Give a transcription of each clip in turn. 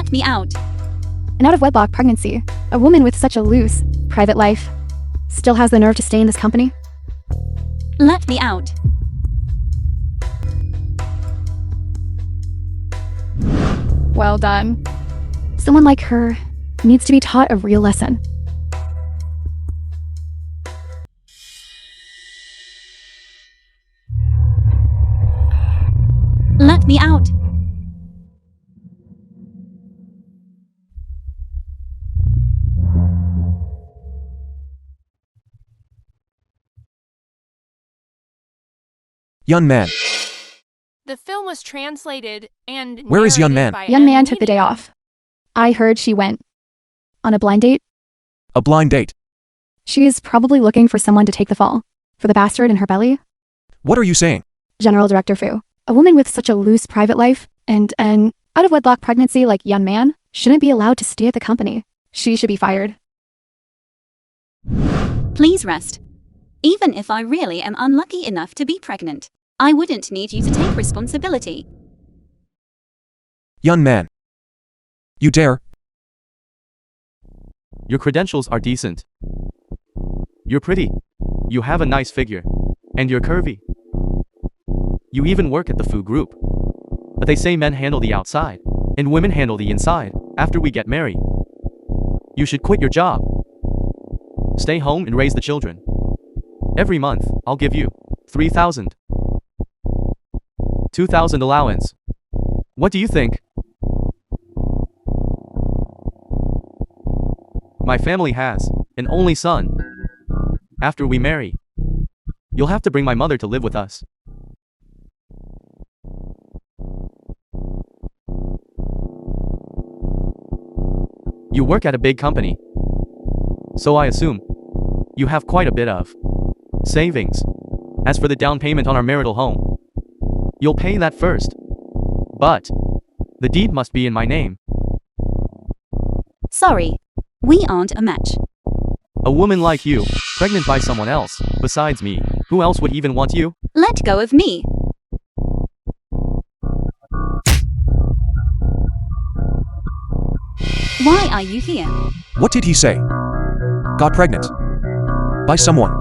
Let me out. An out-of-wedlock pregnancy, a woman with such a loose, private life, still has the nerve to stay in this company? Let me out. Well done. Someone like her needs to be taught a real lesson. Let me out. Young man. The film was translated and Where is young man? narrated by Young man M. took the day Media. off. I heard she went on a blind date. A blind date. She is probably looking for someone to take the fall for the bastard in her belly. What are you saying? General Director Fu, a woman with such a loose private life and an out-of-wedlock pregnancy like young man shouldn't be allowed to stay at the company. She should be fired. Please rest. Even if I really am unlucky enough to be pregnant, I wouldn't need you to take responsibility. Young man. You dare? Your credentials are decent. You're pretty. You have a nice figure. And you're curvy. You even work at the food group. But they say men handle the outside, and women handle the inside, after we get married. You should quit your job. Stay home and raise the children. Every month, I'll give you 3,000. 2,000 allowance. What do you think? My family has an only son. After we marry, you'll have to bring my mother to live with us. You work at a big company, so I assume you have quite a bit of savings. As for the down payment on our marital home, you'll pay that first. But the deed must be in my name. Sorry, we aren't a match. A woman like you, pregnant by someone else, besides me, who else would even want you? Let go of me. Why are you here? What did he say? Got pregnant. By someone.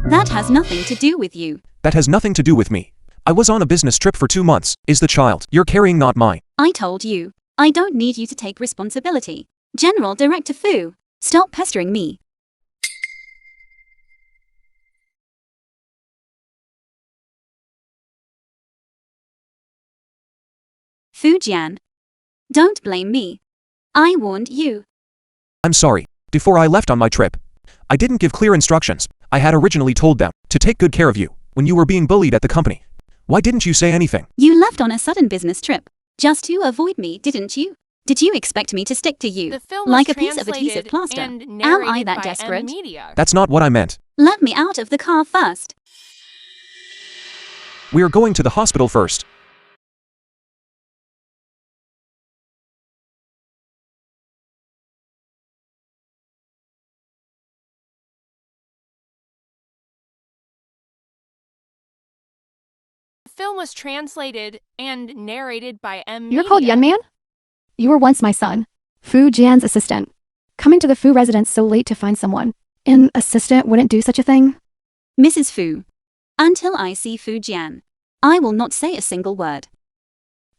That has nothing to do with you. That has nothing to do with me. I was on a business trip for 2 months. Is the child you're carrying not mine? I told you, I don't need you to take responsibility. General Director Fu, stop pestering me. Fu Jian, don't blame me. I warned you. I'm sorry. Before I left on my trip, I didn't give clear instructions. I had originally told them to take good care of you when you were being bullied at the company. Why didn't you say anything? You left on a sudden business trip, just to avoid me, didn't you? Did you expect me to stick to you, The film was like a piece of translated adhesive plaster? and Am I narrated that by M. desperate? Media. That's not what I meant. Let me out of the car first. We're going to the hospital first. The film was translated and narrated by M. You're called Media. young man? You were once my son, Fu Jian's assistant. Coming to the Fu residence so late to find someone. An assistant wouldn't do such a thing. Mrs. Fu, until I see Fu Jian, I will not say a single word.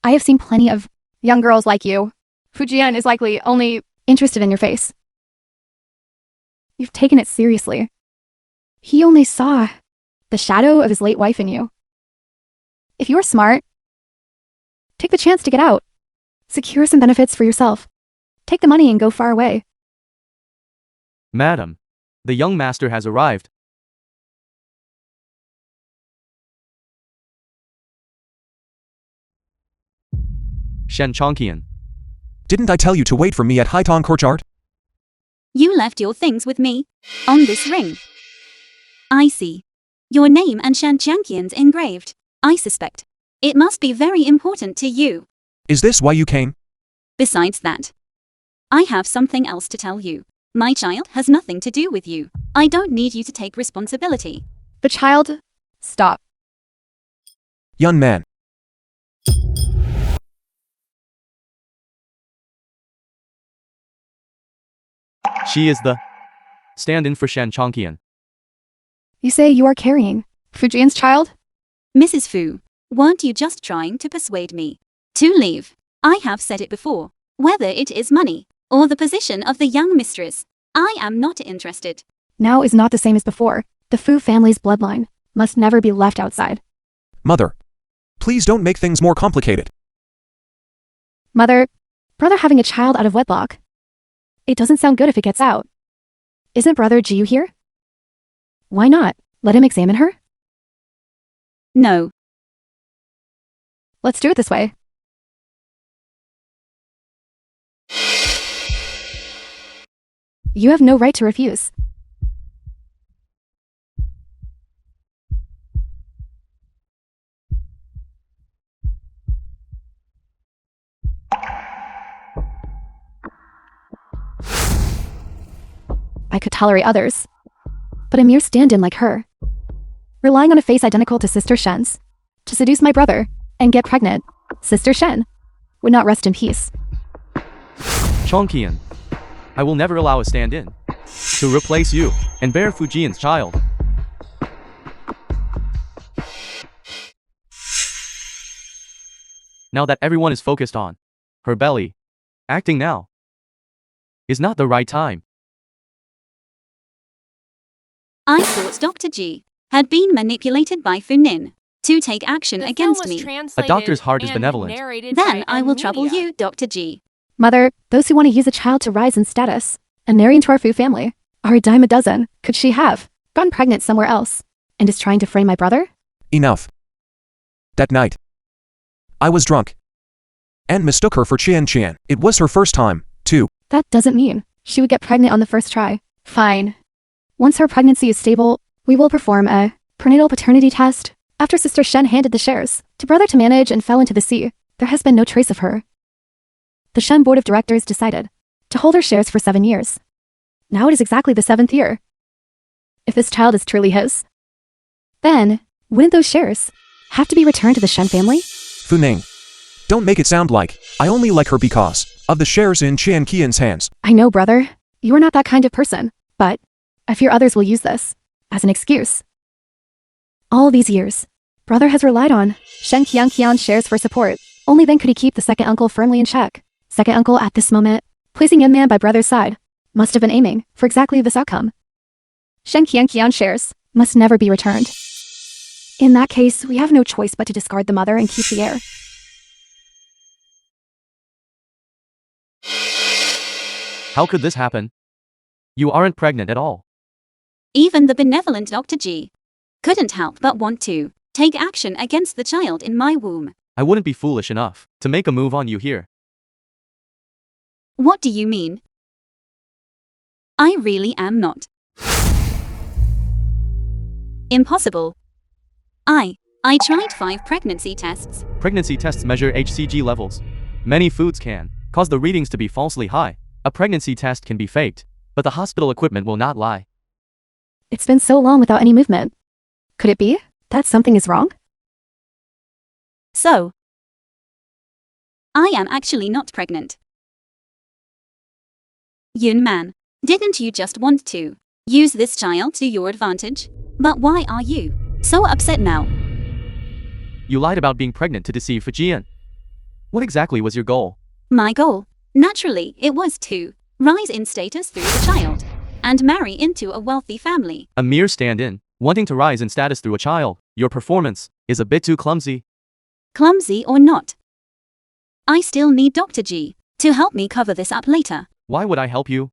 I have seen plenty of young girls like you. Fu Jian is likely only interested in your face. You've taken it seriously. He only saw the shadow of his late wife in you. If you're smart, take the chance to get out. Secure some benefits for yourself. Take the money and go far away. Madam, the young master has arrived. Shen Chongqian. Didn't I tell you to wait for me at Haitong Courtyard? You left your things with me, on this ring. I see. Your name and Shan Jiangqian's engraved. I suspect. It must be very important to you. Is this why you came? Besides that, I have something else to tell you. My child has nothing to do with you. I don't need you to take responsibility. The child, stop. Young man. She is the stand-in for Shan Chongqian. You say you are carrying Fujian's child? Mrs. Fu, weren't you just trying to persuade me to leave? I have said it before. Whether it is money or the position of the young mistress, I am not interested. Now is not the same as before. The Fu family's bloodline must never be left outside. Mother, please don't make things more complicated. Mother, brother having a child out of wedlock. It doesn't sound good if it gets out. Isn't brother Jiu here? Why not? Let him examine her? No. Let's do it this way. You have no right to refuse. I could tolerate others, but a mere stand-in like her, relying on a face identical to Sister Shen's, to seduce my brother and get pregnant, Sister Shen would not rest in peace. Chongqian, I will never allow a stand-in to replace you and bear Fujian's child. Now that everyone is focused on her belly, acting now is not the right time. I thought Dr. G had been manipulated by Fu Nin to take action The film against was me. translated A doctor's heart is and benevolent. narrated Then by I will trouble Media. you, Dr. G. Mother, those who want to use a child to rise in status and marry into our Fu family are a dime a dozen. Could she have gotten pregnant somewhere else and is trying to frame my brother? Enough. That night, I was drunk and mistook her for Qian Qian. It was her first time, too. That doesn't mean she would get pregnant on the first try. Fine. Once her pregnancy is stable, we will perform a prenatal paternity test. After Sister Shen handed the shares to brother to manage and fell into the sea, there has been no trace of her. The Shen board of directors decided to hold her shares for 7 years. Now it is exactly the 7th year. If this child is truly his, then wouldn't those shares have to be returned to the Shen family? Fu Ning, don't make it sound like I only like her because of the shares in Qian Qian's hands. I know, brother. You are not that kind of person, but I fear others will use this as an excuse. All these years, brother has relied on Shen Qianqian's shares for support. Only then could he keep the second uncle firmly in check. Second uncle at this moment, placing young man by brother's side, must have been aiming for exactly this outcome. Shen Qianqian's shares must never be returned. In that case, we have no choice but to discard the mother and keep the heir. How could this happen? You aren't pregnant at all. Even the benevolent Dr. G couldn't help but want to take action against the child in my womb. I wouldn't be foolish enough to make a move on you here. What do you mean? I really am not. Impossible. I tried 5 pregnancy tests. Pregnancy tests measure HCG levels. Many foods can cause the readings to be falsely high. A pregnancy test can be faked, but the hospital equipment will not lie. It's been so long without any movement. Could it be that something is wrong? So, I am actually not pregnant. Yun Man, didn't you just want to use this child to your advantage? But why are you so upset now? You lied about being pregnant to deceive Fujian. What exactly was your goal? My goal, naturally, it was to rise in status through the child and marry into a wealthy family. A mere stand-in, wanting to rise in status through a child. Your performance is a bit too clumsy. Clumsy or not, I still need Dr. G to help me cover this up later. Why would I help you?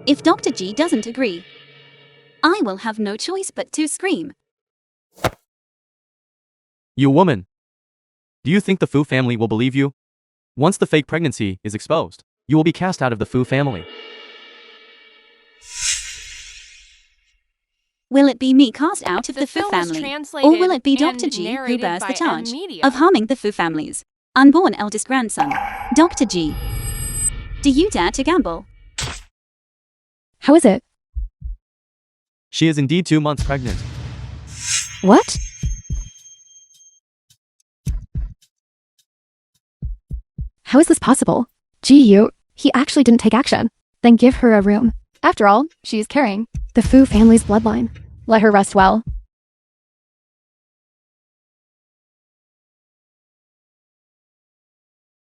If Dr. G doesn't agree, I will have no choice but to scream. You woman. Do you think the Fu family will believe you? Once the fake pregnancy is exposed, you will be cast out of the Fu family. Will it be me cast out of the Fu film was family? translated Or will it be and Dr. G who narrated bears by the charge Media. of harming the Fu family's unborn eldest grandson? Dr. G, do you dare to gamble? How is it? She is indeed 2 months pregnant. What? How is this possible? He actually didn't take action. Then give her a room. After all, she is carrying the Fu family's bloodline. Let her rest well.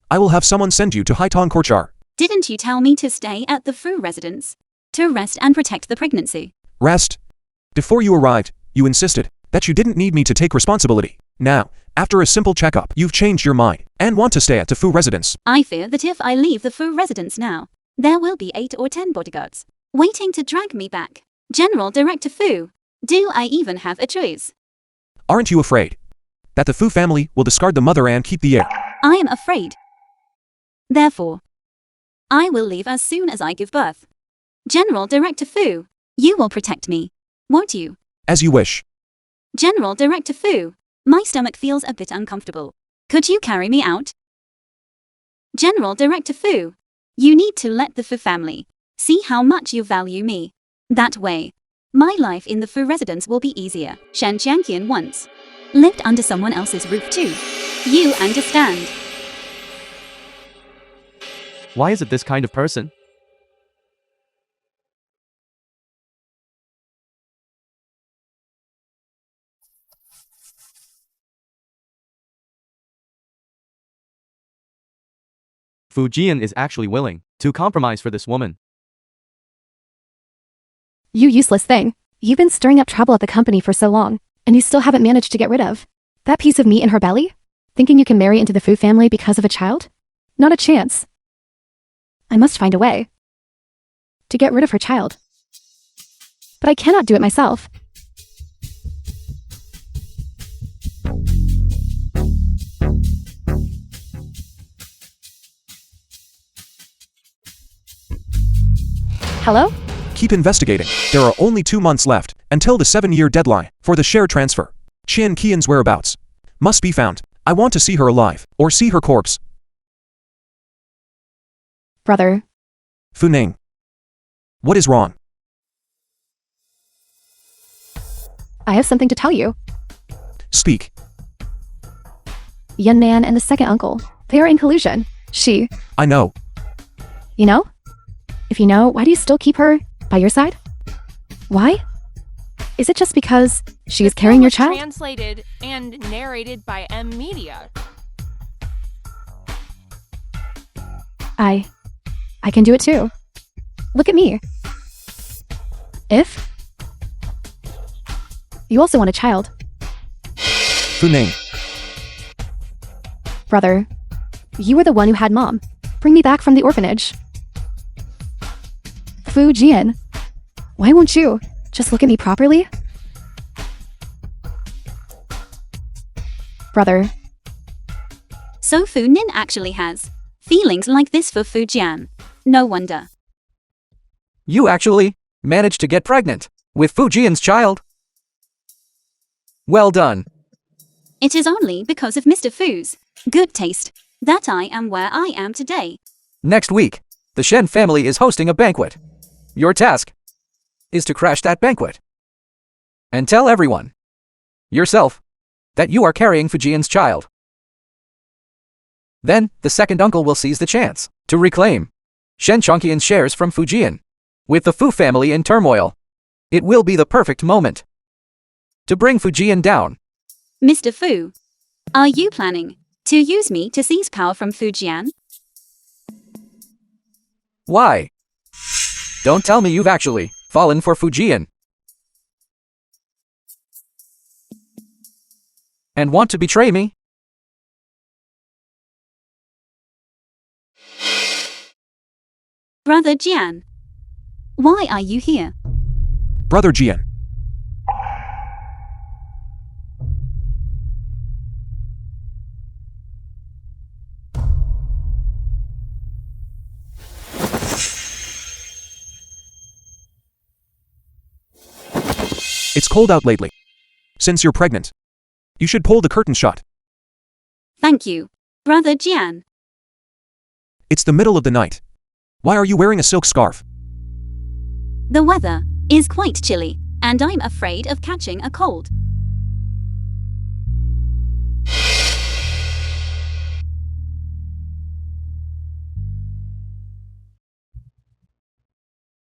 I will have someone send you to Haitong Korchar. Didn't you tell me to stay at the Fu residence? To rest and protect the pregnancy. Rest. Before you arrived, you insisted that you didn't need me to take responsibility. Now, after a simple checkup, you've changed your mind and want to stay at the Fu residence. I fear that if I leave the Fu residence now, there will be 8 or 10 bodyguards waiting to drag me back. General Director Fu, do I even have a choice? Aren't you afraid that the Fu family will discard the mother and keep the heir? I am afraid. Therefore, I will leave as soon as I give birth. General Director Fu, you will protect me, won't you? As you wish. General Director Fu, my stomach feels a bit uncomfortable. Could you carry me out? General Director Fu, you need to let the Fu family see how much you value me. That way, my life in the Fu residence will be easier. Shen Jianqian once lived under someone else's roof too. You understand. Why is it this kind of person? Fu Jian is actually willing to compromise for this woman. You useless thing. You've been stirring up trouble at the company for so long, and you still haven't managed to get rid of that piece of meat in her belly? Thinking you can marry into the Fu family because of a child? Not a chance. I must find a way to get rid of her child. But I cannot do it myself. Hello? Keep investigating. There are only 2 months left until the 7-year deadline for the share transfer. Qian Qian's whereabouts must be found. I want to see her alive or see her corpse. Brother. Fu Ning. What is wrong? I have something to tell you. Speak. Yan Man and the second uncle, they are in collusion. I know. You know? If you know, why do you still keep her by your side? Why? Is it just because she is The carrying film your was child? Translated and narrated by M Media. I can do it too. Look at me. If you also want a child, Fu Ning. brother, you were the one who had mom bring me back from the orphanage. Fu Jian, why won't you just look at me properly? Brother, So Fu Nin actually has feelings like this for Fu Jian. No wonder. You actually managed to get pregnant with Fu Jian's child. Well done. It is only because of Mr. Fu's good taste that I am where I am today. Next week, the Shen family is hosting a banquet. Your task is to crash that banquet and tell everyone, yourself, that you are carrying Fu Jian's child. Then, the second uncle will seize the chance to reclaim Shen Chongqian's shares from Fu Jian. With the Fu family in turmoil, it will be the perfect moment to bring Fu Jian down. Mr. Fu, are you planning to use me to seize power from Fu Jian? Why? Don't tell me you've actually fallen for Fu Jian and want to betray me? Brother Jian, why are you here? Brother Jian. It's cold out lately. Since you're pregnant, you should pull the curtain shut. Thank you, Brother Jian. It's the middle of the night. Why are you wearing a silk scarf? The weather is quite chilly, and I'm afraid of catching a cold.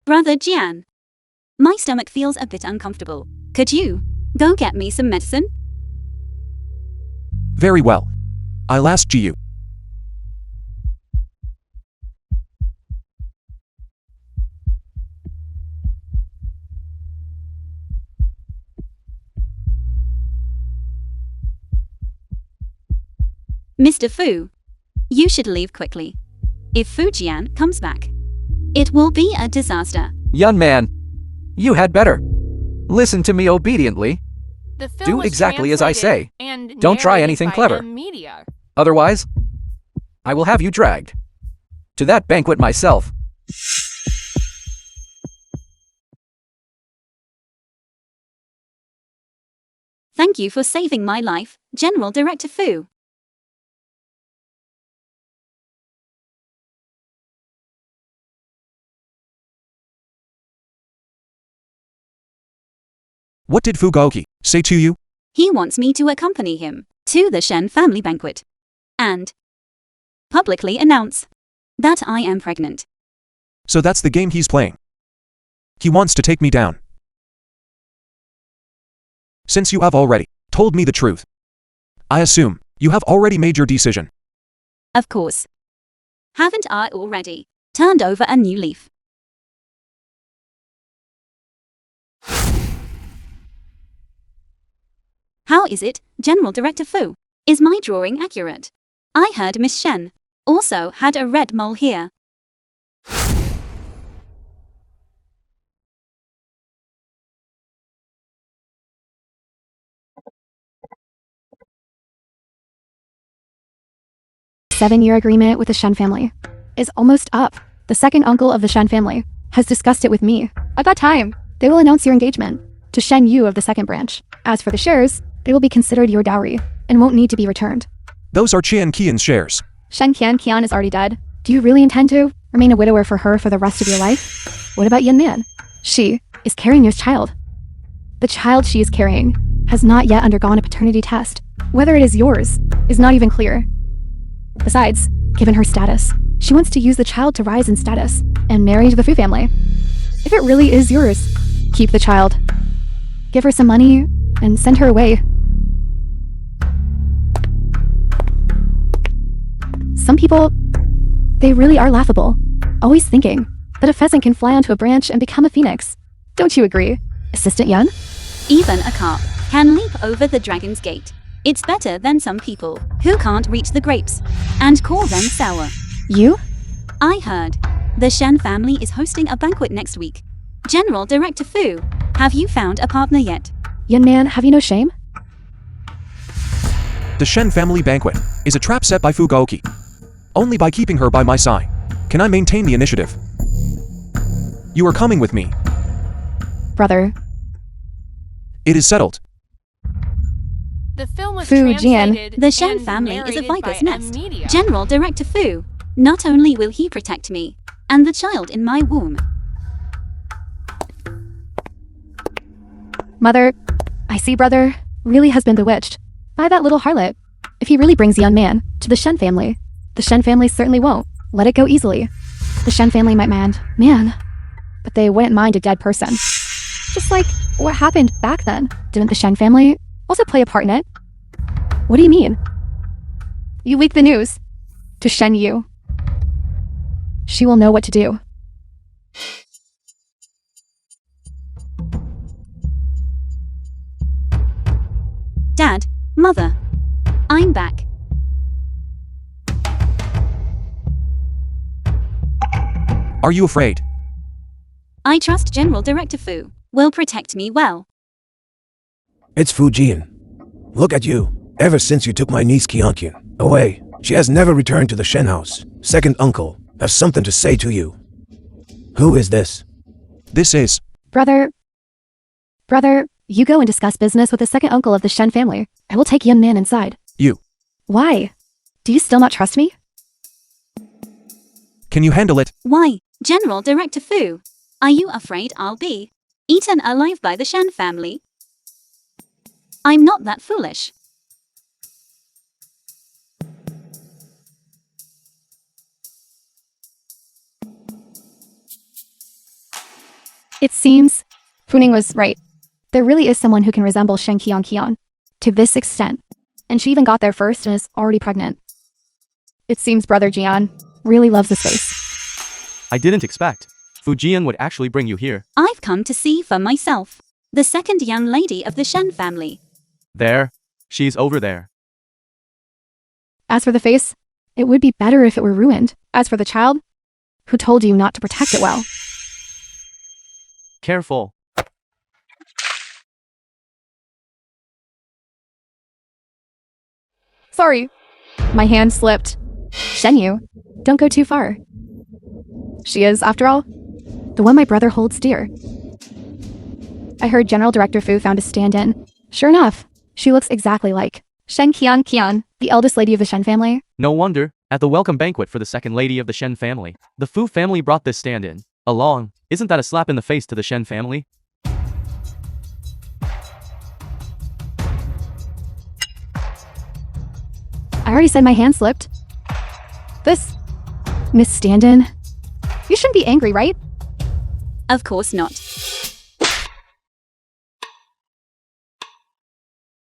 Brother Jian. My stomach feels a bit uncomfortable. Could you go get me some medicine? Very well. I'll ask you. Mr. Fu, you should leave quickly. If Fu Jian comes back, it will be a disaster. Young man, you had better. Listen to me obediently. The film Do was exactly as I translated say. and Don't try narrated anything by clever. Media. Otherwise, I will have you dragged to that banquet myself. Thank you for saving my life, General Director Fu. What did Fugaoki say to you? He wants me to accompany him to the Shen family banquet and publicly announce that I am pregnant. So that's the game he's playing. He wants to take me down. Since you have already told me the truth, I assume you have already made your decision. Of course. Haven't I already turned over a new leaf? How is it, General Director Fu? Is my drawing accurate? I heard Miss Shen also had a red mole here. Seven-year agreement with the Shen family is almost up. The second uncle of the Shen family has discussed it with me. At that time, they will announce your engagement to Shen Yu of the second branch. As for the shares, they will be considered your dowry and won't need to be returned. Those are Qian Qian's shares. Shen Qian is already dead. Do you really intend to remain a widower for her for the rest of your life? What about Yan Man? She is carrying your child. The child she is carrying has not yet undergone a paternity test. Whether it is yours is not even clear. Besides, given her status, she wants to use the child to rise in status and marry into the Fu family. If it really is yours, keep the child. Give her some money and send her away. Some people, they really are laughable, always thinking that a pheasant can fly onto a branch and become a phoenix. Don't you agree, Assistant Yun? Even a carp can leap over the dragon's gate. It's better than some people who can't reach the grapes and call them sour. You? I heard the Shen family is hosting a banquet next week. General Director Fu, have you found a partner yet? Yun Man, have you no shame? The Shen family banquet is a trap set by Fugaoki. Only by keeping her by my side can I maintain the initiative. You are coming with me. Brother. It is settled. The film was Fu Jian. translated The Shen and family is a narrated viper's by nest. Media. General Director Fu, not only will he protect me and the child in my womb. Mother, I see brother really has been bewitched by that little harlot. If he really brings Yan Man to the Shen family, the Shen family certainly won't let it go easily. The Shen family might man, but they wouldn't mind a dead person. Just like what happened back then. Didn't the Shen family also play a part in it? What do you mean? You leak the news to Shen Yu. She will know what to do. Dad, Mother, I'm back. Are you afraid? I trust General Director Fu will protect me well. It's Fu Jian. Look at you. Ever since you took my niece Qianqian away, she has never returned to the Shen house. Second uncle has something to say to you. Who is this? This is. Brother, you go and discuss business with the second uncle of the Shen family. I will take Yan Man inside. You. Why? Do you still not trust me? Can you handle it? Why, General Director Fu, are you afraid I'll be eaten alive by the Shen family? I'm not that foolish. It seems Funing was right. There really is someone who can resemble Shen Qian to this extent. And she even got there first and is already pregnant. It seems Brother Jian really loves this face. I didn't expect Fujian would actually bring you here. I've come to see for myself. The second young lady of the Shen family. There. She's over there. As for the face, it would be better if it were ruined. As for the child, who told you not to protect it well? Careful. Sorry. My hand slipped. Shenyu, don't go too far. She is, after all, the one my brother holds dear. I heard General Director Fu found a stand-in. Sure enough, she looks exactly like Shen Qian, the eldest lady of the Shen family. No wonder, at the welcome banquet for the second lady of the Shen family, the Fu family brought this stand-in along. Isn't that a slap in the face to the Shen family? I already said my hand slipped. This Miss Stand-in, you shouldn't be angry, right? Of course not.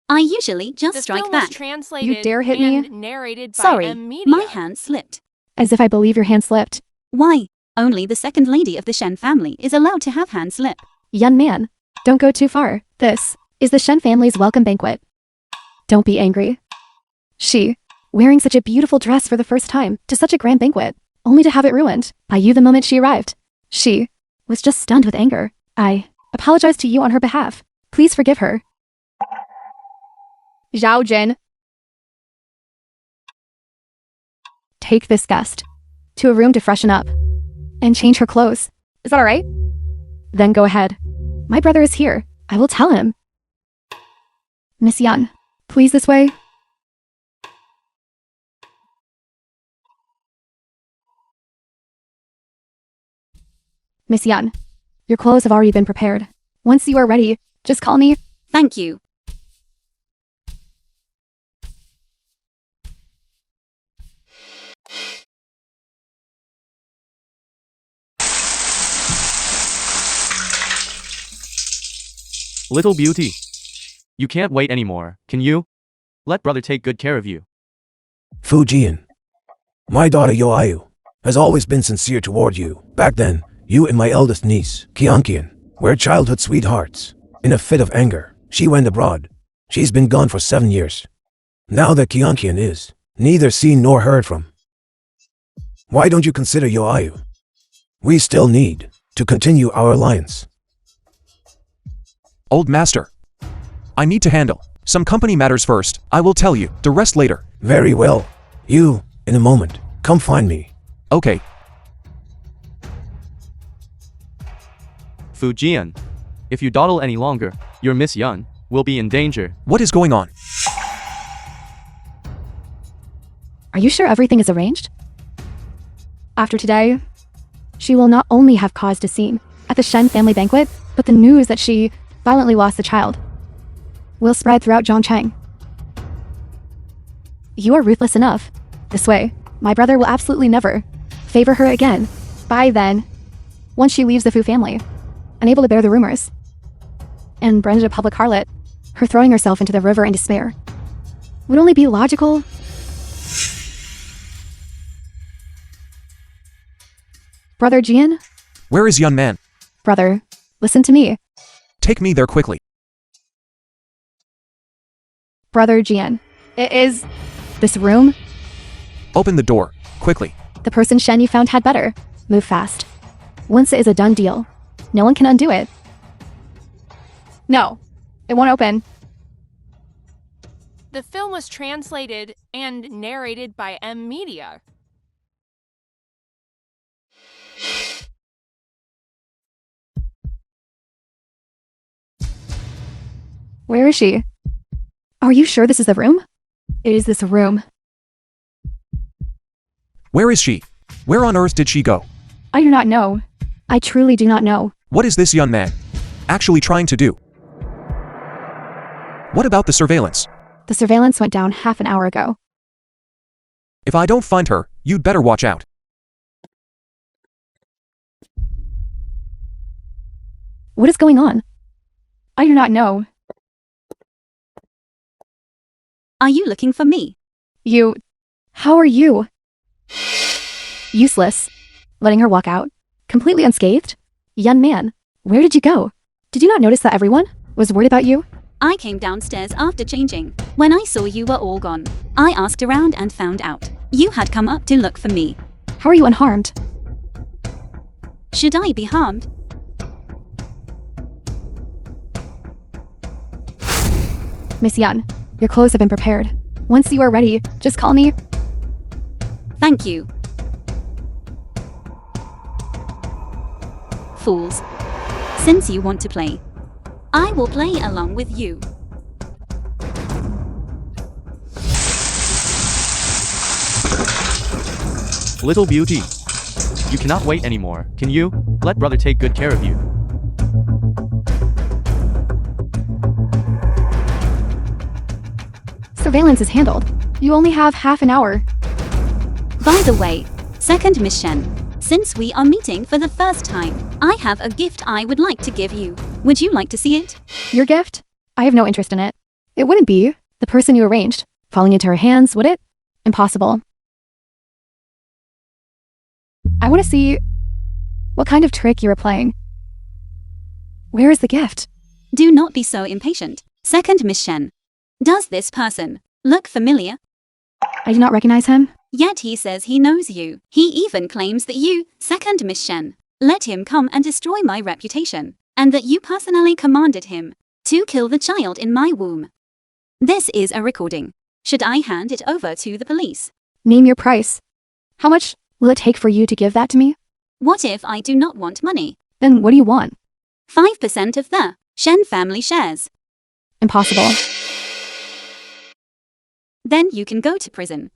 I usually just The strike film was back. translated You dare hit me? and narrated by Sorry, M Media. my hand slipped. As if I believe your hand slipped. Why? Only the second lady of the Shen family is allowed to have hand slip. Young man, don't go too far. This is the Shen family's welcome banquet. Don't be angry. She, wearing such a beautiful dress for the first time to such a grand banquet, only to have it ruined by you the moment she arrived. She was just stunned with anger. I apologize to you on her behalf. Please forgive her. Zhao Jin. Take this guest to a room to freshen up and change her clothes. Is that all right? Then go ahead. My brother is here. I will tell him. Miss Yan, please this way. Miss Yan, your clothes have already been prepared. Once you are ready, just call me. Thank you. Little beauty. You can't wait anymore, can you? Let brother take good care of you. Fujian. My daughter Yoayu has always been sincere toward you. Back then, you and my eldest niece, Qian, were childhood sweethearts. In a fit of anger, she went abroad. She's been gone for 7 years. Now that Qian is neither seen nor heard from. Why don't you consider Yoayu? We still need to continue our alliance. Old master. I need to handle some company matters first. I will tell you the rest later. Very well. You, in a moment, come find me. Okay. Fujian. If you dawdle any longer, your Miss Yun will be in danger. What is going on? Are you sure everything is arranged? After today, she will not only have caused a scene at the Shen family banquet, but the news that she violently lost the child will spread throughout Zhongcheng. You are ruthless enough. This way, my brother will absolutely never favor her again. By then, once she leaves the Fu family, unable to bear the rumors, and branded a public harlot, her throwing herself into the river in despair would only be logical. Brother Jian? Where is Yun Man? Brother, listen to me. Take me there quickly. Brother Jian. It is this room. Open the door, quickly. The person Shen you found had better move fast. Once it is a done deal, no one can undo it. No, it won't open. The film was translated and narrated by M Media. Where is she? Are you sure this is the room? It is this room. Where is she? Where on earth did she go? I do not know. I truly do not know. What is this young man actually trying to do? What about the surveillance? The surveillance went down half an hour ago. If I don't find her, you'd better watch out. What is going on? I do not know. Are you looking for me? How are you? Useless. Letting her walk out, completely unscathed? Young man, where did you go? Did you not notice that everyone was worried about you? I came downstairs after changing. When I saw you were all gone, I asked around and found out you had come up to look for me. How are you unharmed? Should I be harmed? Miss Yan, your clothes have been prepared. Once you are ready, just call me. Thank you. Fools. Since you want to play, I will play along with you. Little beauty. You cannot wait anymore, can you? Let brother take good care of you. Surveillance is handled. You only have half an hour. By the way, second Miss Shen, since we are meeting for the first time, I have a gift I would like to give you. Would you like to see it? Your gift? I have no interest in it. It wouldn't be the person you arranged falling into her hands, would it? Impossible. I want to see what kind of trick you are playing. Where is the gift? Do not be so impatient. Second Miss Shen. Does this person look familiar? I do not recognize him. Yet he says he knows you. He even claims that you, second Miss Shen, let him come and destroy my reputation, and that you personally commanded him to kill the child in my womb. This is a recording. Should I hand it over to the police? Name your price. How much will it take for you to give that to me? What if I do not want money? Then what do you want? 5% of the Shen family shares. Impossible. Then you can go to prison.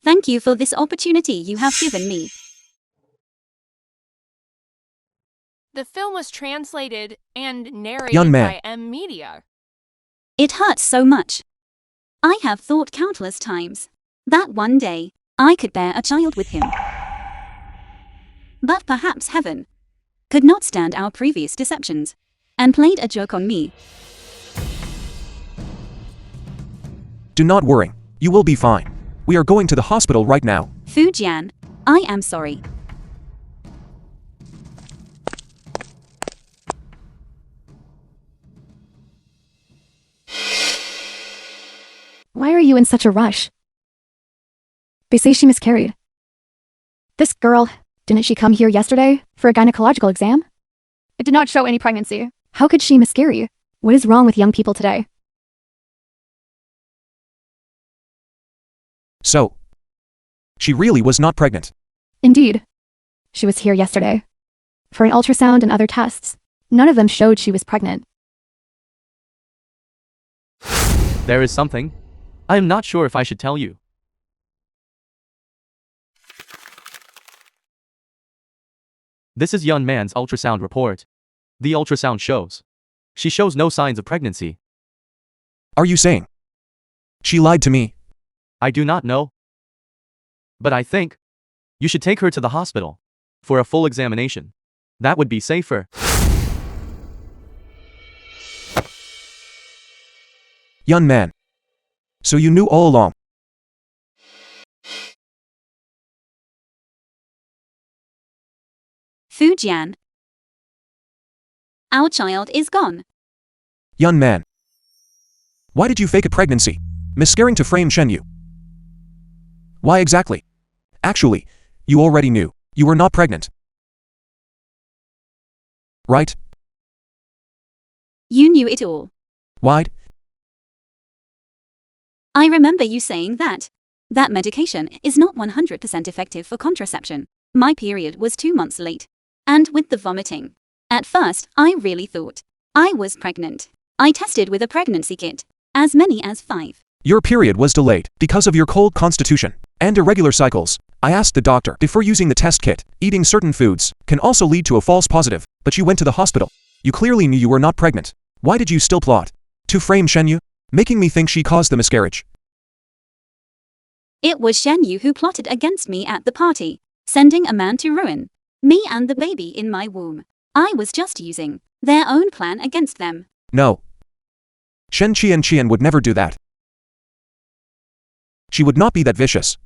Thank you for this opportunity you have given me. The film was translated and narrated Young man. by M Media. It hurts so much. I have thought countless times that one day I could bear a child with him. But perhaps heaven could not stand our previous deceptions and played a joke on me. Do not worry. You will be fine. We are going to the hospital right now. Fu Jian, I am sorry. Why are you in such a rush? They say she miscarried. This girl, didn't she come here yesterday for a gynecological exam? It did not show any pregnancy. How could she miscarry? What is wrong with young people today? So, she really was not pregnant. Indeed. She was here yesterday for an ultrasound and other tests. None of them showed she was pregnant. There is something. I am not sure if I should tell you. This is young man's ultrasound report. The ultrasound shows. She shows no signs of pregnancy. Are you saying she lied to me? I do not know. But I think you should take her to the hospital for a full examination. That would be safer. Young man. So you knew all along. Fu Jian. Our child is gone. Young man. Why did you fake a pregnancy? Miscarrying to frame Shenyu. Why exactly? Actually, you already knew. You were not pregnant. Right? You knew it all. Why? I remember you saying that medication is not 100% effective for contraception. My period was 2 months late. And with the vomiting. At first, I really thought I was pregnant. I tested with a pregnancy kit. As many as 5. Your period was delayed because of your cold constitution and irregular cycles. I asked the doctor before using the test kit. Eating certain foods can also lead to a false positive, but you went to the hospital. You clearly knew you were not pregnant. Why did you still plot to frame Shenyu, making me think she caused the miscarriage? It was Shen Yu who plotted against me at the party, sending a man to ruin me and the baby in my womb. I was just using their own plan against them. No. Shen Qian would never do that. She would not be that vicious.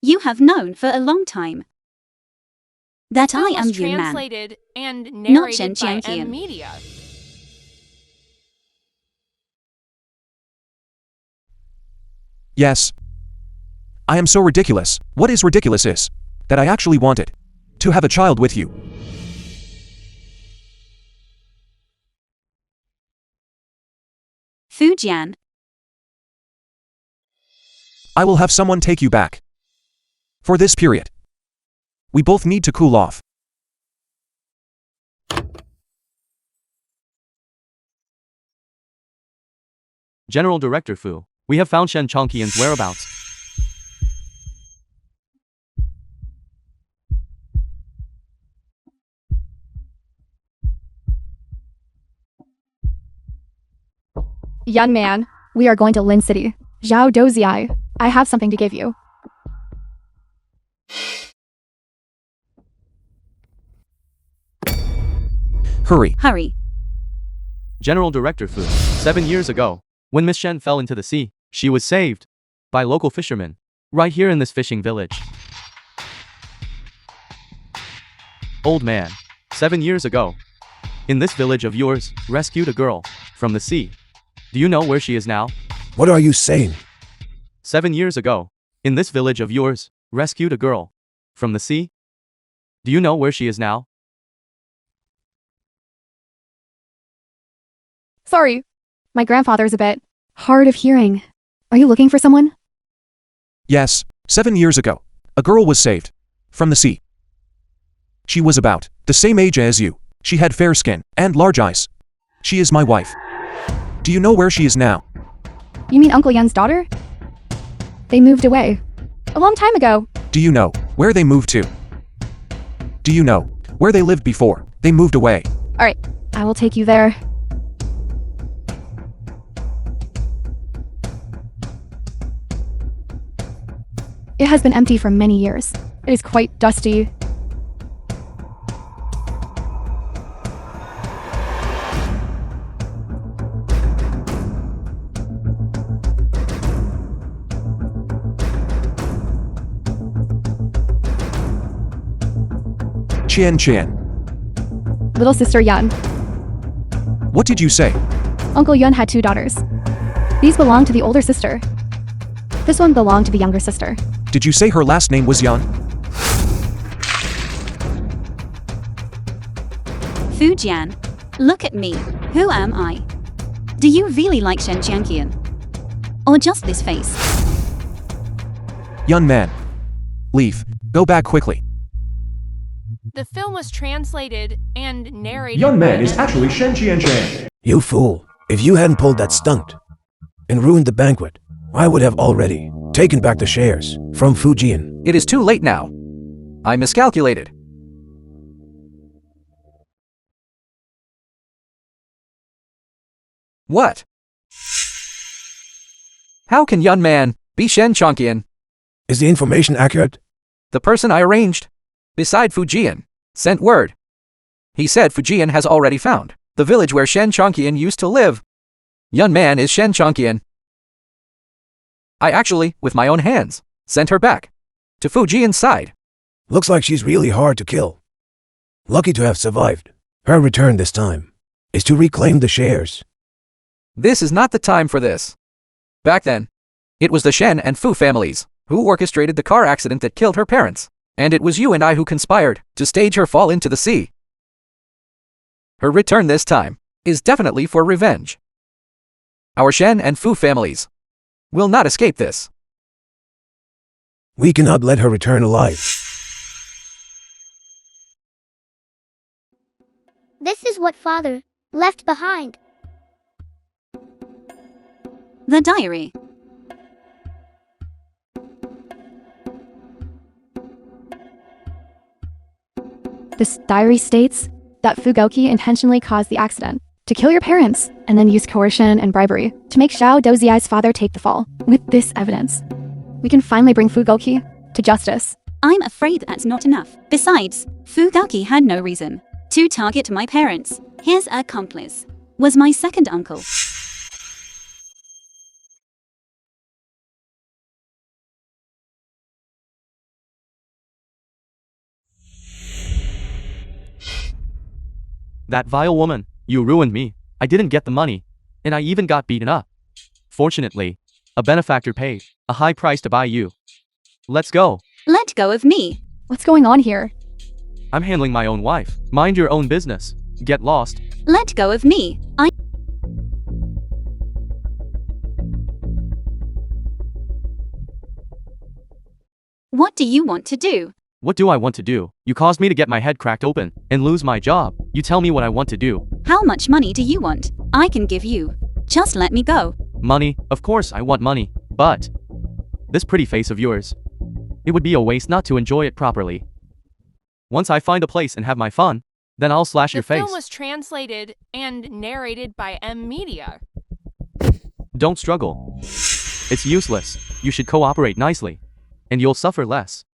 You have known for a long time that I am was Yun Man, translated and not Shen narrated by Qian. M Media. Yes. I am so ridiculous. What is ridiculous is that I actually wanted to have a child with you. Fu Jian. I will have someone take you back. For this period. We both need to cool off. General Director Fu, we have found Shen Chongqian's whereabouts. Young man, we are going to Lin City. Zhao Doziai, I have something to give you. Hurry. Hurry. General Director Fu, 7 years ago, when Miss Shen fell into the sea, she was saved by local fishermen, right here in this fishing village. Old man, 7 years ago, in this village of yours, rescued a girl from the sea. Do you know where she is now? What are you saying? 7 years ago, in this village of yours, rescued a girl from the sea. Do you know where she is now? Sorry, my grandfather's a bit hard of hearing. Are you looking for someone? Yes, 7 years ago, a girl was saved from the sea. She was about the same age as you. She had fair skin and large eyes. She is my wife. Do you know where she is now? You mean Uncle Yun's daughter? They moved away a long time ago. Do you know where they moved to? Do you know where they lived before they moved away? Alright, I will take you there. It has been empty for many years. It is quite dusty. Qian. Little sister Yun. What did you say? Uncle Yun had 2 daughters. These belong to the older sister. This one belonged to the younger sister. Did you say her last name was Yan? Fu Jian. Look at me. Who am I? Do you really like Shen Qian? Or just this face? Young man. Leave. Go back quickly. The film was translated and narrated Young man by is M actually Shen Qian. You fool. If you hadn't pulled that stunt and ruined the banquet, I would have already taken back the shares from Fujian. It is too late now. I miscalculated. What? How can Yun Man be Shen Chongqian? Is the information accurate? The person I arranged, beside Fujian, sent word. He said Fujian has already found the village where Shen Chongqian used to live. Yun Man is Shen Chongqian. I actually, with my own hands, sent her back to Fujian's side. Looks like she's really hard to kill. Lucky to have survived. Her return this time is to reclaim the shares. This is not the time for this. Back then, it was the Shen and Fu families who orchestrated the car accident that killed her parents, and it was you and I who conspired to stage her fall into the sea. Her return this time is definitely for revenge. Our Shen and Fu families will not escape this. We cannot let her return alive. This is what father left behind. The diary. This diary states that Fugoki intentionally caused the accident to kill your parents, and then use coercion and bribery to make Xiao Doziai's father take the fall. With this evidence, we can finally bring Fu Gouqi to justice. I'm afraid that's not enough. Besides, Fu Gouqi had no reason to target my parents. His accomplice was my second uncle. That vile woman, you ruined me. I didn't get the money, and I even got beaten up. Fortunately, a benefactor paid a high price to buy you. Let's go. Let go of me. What's going on here? I'm handling my own wife. Mind your own business. Get lost. Let go of me. What do you want to do? What do I want to do? You caused me to get my head cracked open and lose my job. You tell me what I want to do. How much money do you want? I can give you. Just let me go. Money? Of course I want money. But this pretty face of yours, it would be a waste not to enjoy it properly. Once I find a place and have my fun, then I'll slash your face. The film was translated and narrated by M Media. Don't struggle. It's useless. You should cooperate nicely, and you'll suffer less.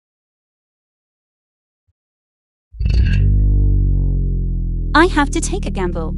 I have to take a gamble.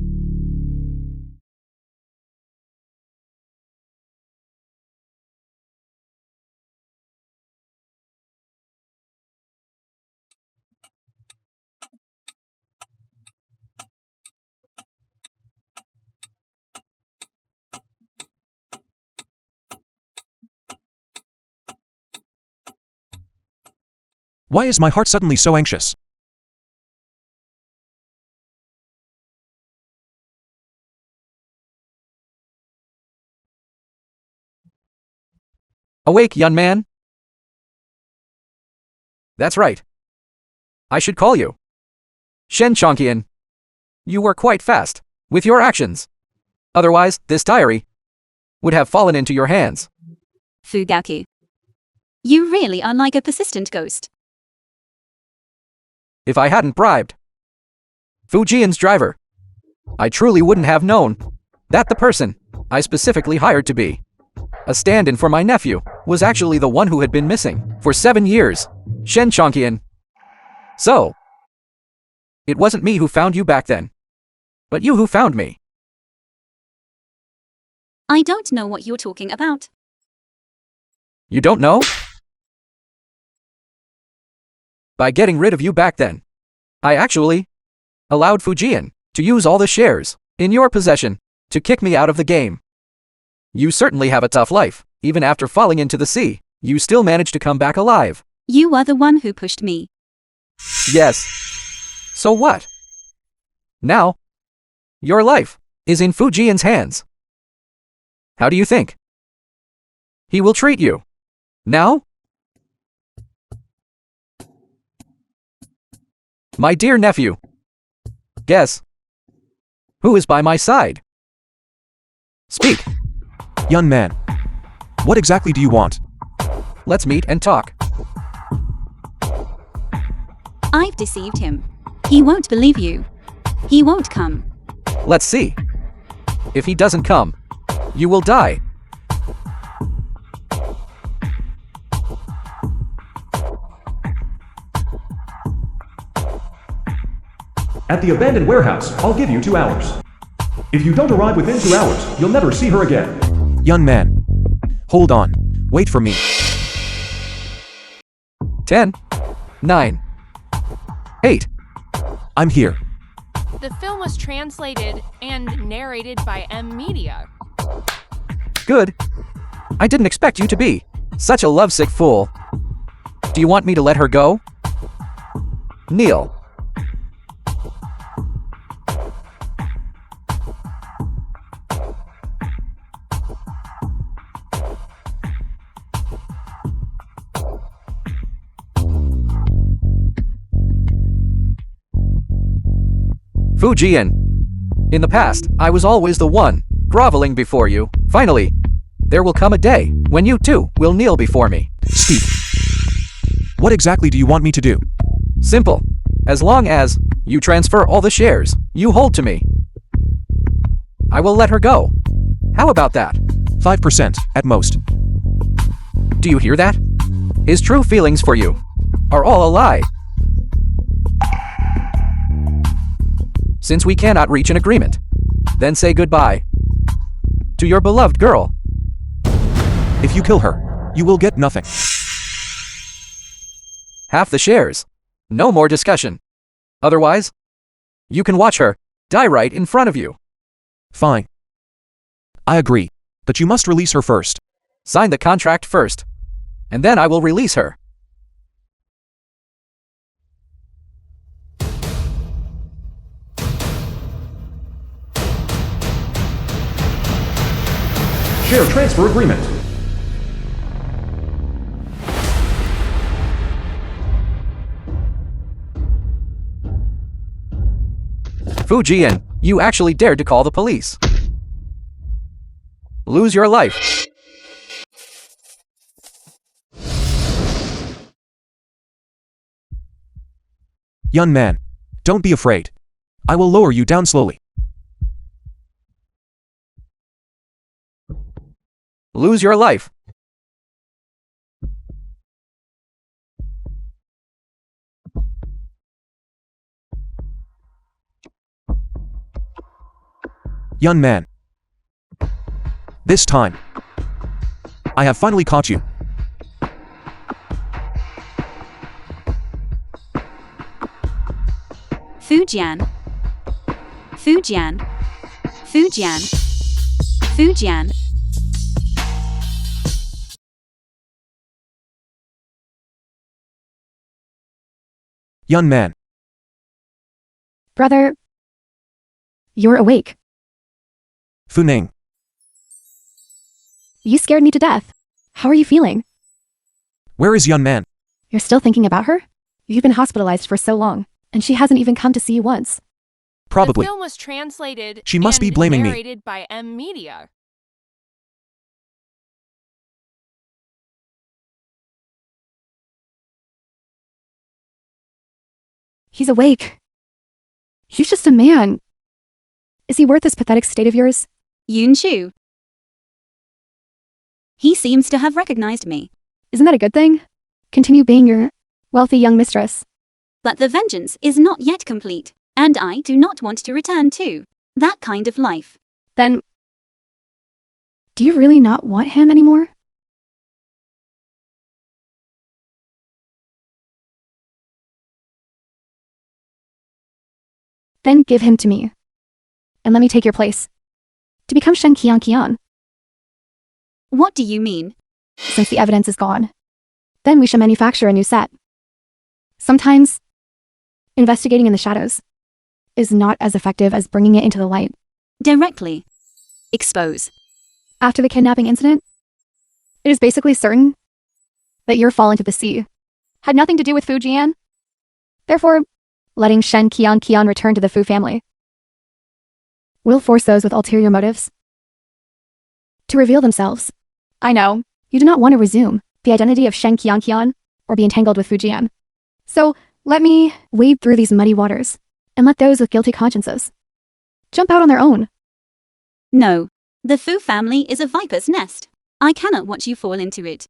Why is my heart suddenly so anxious? Awake, young man. That's right. I should call you. Shen Chongqian. You were quite fast with your actions. Otherwise, this diary would have fallen into your hands. Fu Gouqi. You really are like a persistent ghost. If I hadn't bribed Fu Jian's driver, I truly wouldn't have known that the person I specifically hired to be a stand-in for my nephew was actually the one who had been missing for 7 years, Shen Chongqian. So, it wasn't me who found you back then, but you who found me. I don't know what you're talking about. You don't know? By getting rid of you back then, I actually allowed Fu Jian to use all the shares in your possession to kick me out of the game. You certainly have a tough life. Even after falling into the sea, you still managed to come back alive. You are the one who pushed me. Yes. So what? Now, your life is in Fu Jian's hands. How do you think he will treat you now? My dear nephew, guess who is by my side? Speak. Young man. What exactly do you want? Let's meet and talk. I've deceived him. He won't believe you. He won't come. Let's see. If he doesn't come, you will die. At the abandoned warehouse, I'll give you 2 hours. If you don't arrive within 2 hours, you'll never see her again. Young man. Hold on. Wait for me. 10, 9, 8. I'm here. The film was translated and narrated by M Media. Good. I didn't expect you to be such a lovesick fool. Do you want me to let her go? Kneel. Fu Jian. In the past, I was always the one groveling before you. Finally, there will come a day when you too will kneel before me. Speak. What exactly do you want me to do? Simple. As long as you transfer all the shares you hold to me. I will let her go. How about that? 5% at most. Do you hear that? His true feelings for you are all a lie. Since we cannot reach an agreement, then say goodbye to your beloved girl. If you kill her, you will get nothing. Half the shares. No more discussion. Otherwise, you can watch her die right in front of you. Fine. I agree, but you must release her first. Sign the contract first, and then I will release her. Share transfer agreement. Fujian, you actually dared to call the police. Lose your life. Young man, don't be afraid. I will lower you down slowly. Lose your life. Young man. This time, I have finally caught you. Fujian. Fujian. Fujian. Fujian. Young man. Brother, you're awake. Funing. You scared me to death. How are you feeling? Where is young man? You're still thinking about her? You've been hospitalized for so long, and she hasn't even come to see you once. Probably. The film was translated She must be and blaming me. narrated by M Media. He's awake. He's just a man. Is he worth this pathetic state of yours? Yun Chu. He seems to have recognized me. Isn't that a good thing? Continue being your wealthy young mistress. But the vengeance is not yet complete, and I do not want to return to that kind of life. Then, do you really not want him anymore? Then give him to me, and let me take your place, to become Shen Qian. What do you mean? Since the evidence is gone, then we shall manufacture a new set. Sometimes, investigating in the shadows is not as effective as bringing it into the light. Directly expose. After the kidnapping incident, it is basically certain that your fall into the sea had nothing to do with Fujian. Therefore, letting Shen Qian return to the Fu family will force those with ulterior motives to reveal themselves. I know, you do not want to resume the identity of Shen Qian or be entangled with Fujian. So, let me wade through these muddy waters and let those with guilty consciences jump out on their own. No. The Fu family is a viper's nest. I cannot watch you fall into it.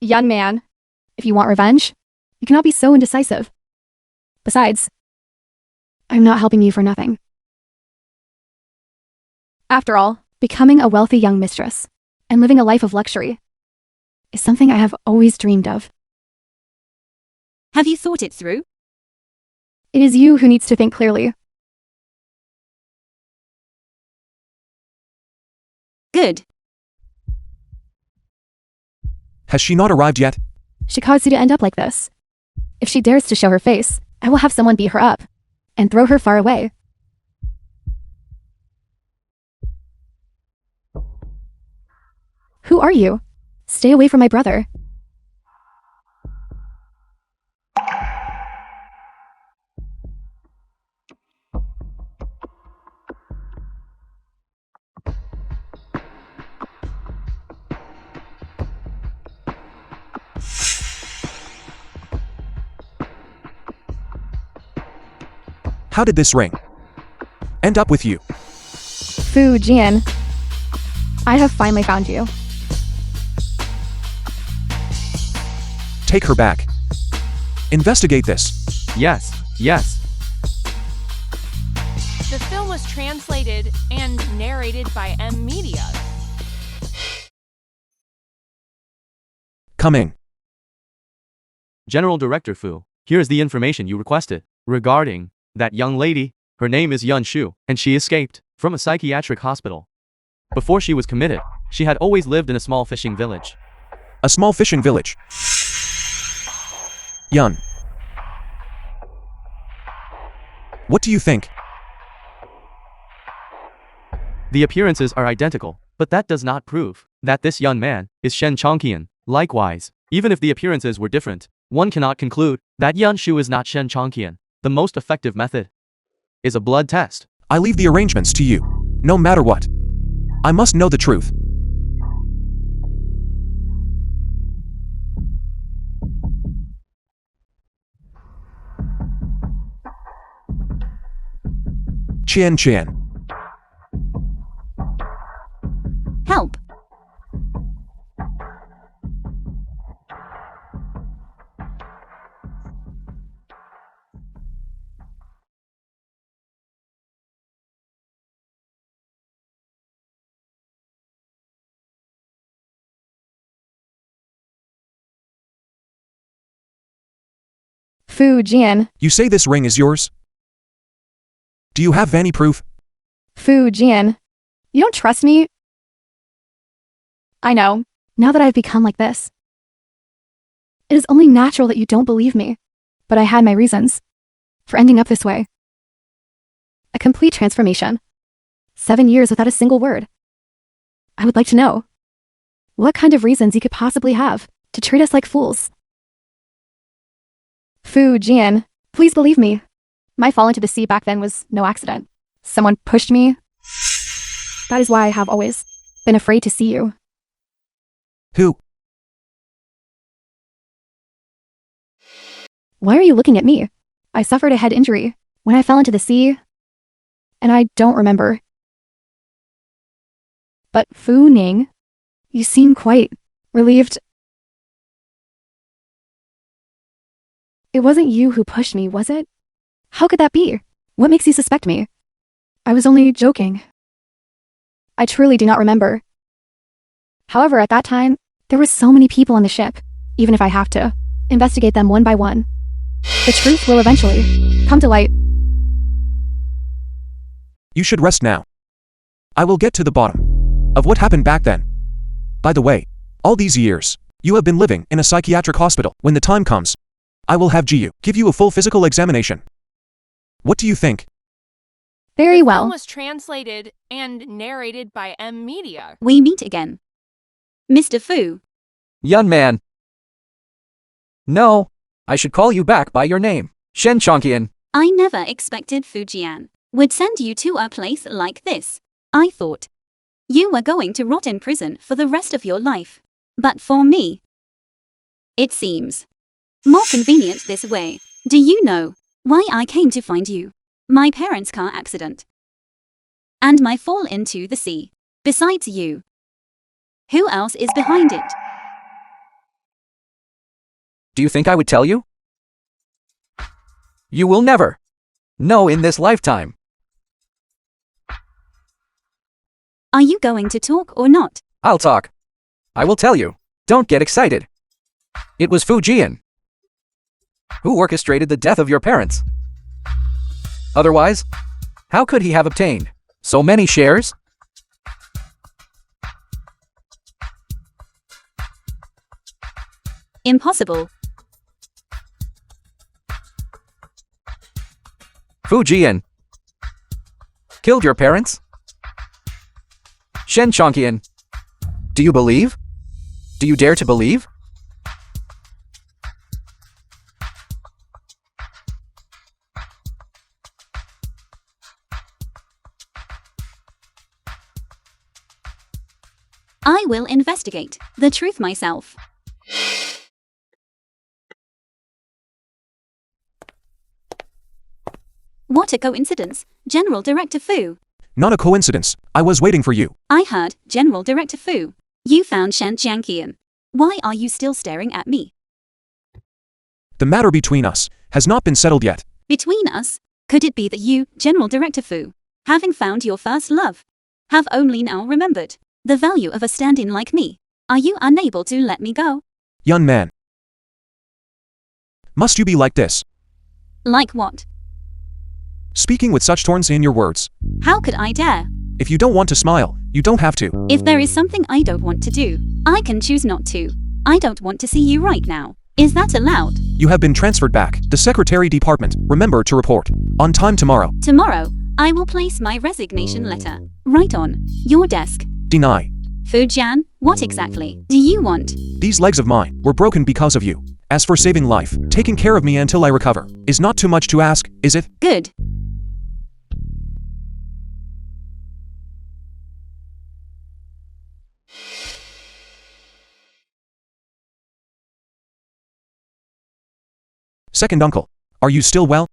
Young man, if you want revenge, you cannot be so indecisive. Besides, I'm not helping you for nothing. After all, becoming a wealthy young mistress and living a life of luxury is something I have always dreamed of. Have you thought it through? It is you who needs to think clearly. Good. Has she not arrived yet? She caused you to end up like this. If she dares to show her face, I will have someone beat her up and throw her far away. Who are you? Stay away from my brother. How did this ring end up with you? Fu Jian, I have finally found you. Take her back. Investigate this. Yes, yes. The film was translated and narrated by M Media. Coming. General Director Fu, here's the information you requested regarding that young lady. Her name is Yun Shu, and she escaped from a psychiatric hospital. Before she was committed, she had always lived in a small fishing village. A small fishing village. Yun. What do you think? The appearances are identical, but that does not prove that this young man is Shen Chongqian. Likewise, even if the appearances were different, one cannot conclude that Yun Shu is not Shen Chongqian. The most effective method is a blood test. I leave the arrangements to you. No matter what. I must know the truth. Qian. Help. Fu Jian, You say this ring is yours? Do you have any proof? Fu Jian, you don't trust me? I know, now that I've become like this. It is only natural that you don't believe me, but I had my reasons for ending up this way. A complete transformation. 7 years without a single word. I would like to know what kind of reasons you could possibly have to treat us like fools. Fu Jian, please believe me. My fall into the sea back then was no accident. Someone pushed me. That is why I have always been afraid to see you. Who? Why are you looking at me? I suffered a head injury when I fell into the sea, and I don't remember. But Fu Ning, you seem quite relieved. It wasn't you who pushed me, was it? How could that be? What makes you suspect me? I was only joking. I truly do not remember. However, at that time, there were so many people on the ship. Even if I have to investigate them one by one, the truth will eventually come to light. You should rest now. I will get to the bottom of what happened back then. By the way, all these years, you have been living in a psychiatric hospital. When the time comes, I will have Jiyu give you a full physical examination. What do you think? Very The film well. was translated and narrated by M Media. We meet again. Mr. Fu. Young man. No, I should call you back by your name. Shen Chongqian. I never expected Fujian would send you to a place like this. I thought you were going to rot in prison for the rest of your life. But for me, it seems more convenient this way. Do you know why I came to find you? My parents' car accident and my fall into the sea. Besides you, who else is behind it? Do you think I would tell you? You will never know in this lifetime. Are you going to talk or not? I'll talk. I will tell you. Don't get excited. It was Fu Jian who orchestrated the death of your parents. Otherwise, how could he have obtained so many shares? Impossible. Fu Jian killed your parents? Shen Chongqian, do you believe? Do you dare to believe? I will investigate the truth myself. What a coincidence, General Director Fu. Not a coincidence. I was waiting for you. I heard, General Director Fu. You found Shen Jiangqian. Why are you still staring at me? The matter between us has not been settled yet. Between us? Could it be that you, General Director Fu, having found your first love, have only now remembered the value of a stand-in like me? Are you unable to let me go? Young man. Must you be like this? Like what? Speaking with such thorns in your words. How could I dare? If you don't want to smile, you don't have to. If there is something I don't want to do, I can choose not to. I don't want to see you right now. Is that allowed? You have been transferred back. The Secretary Department. Remember to report on time tomorrow. Tomorrow, I will place my resignation letter right on your desk. Deny. Fujian, what exactly do you want? These legs of mine were broken because of you. As for saving life, taking care of me until I recover is not too much to ask, is it? Good. Second uncle, are you still well?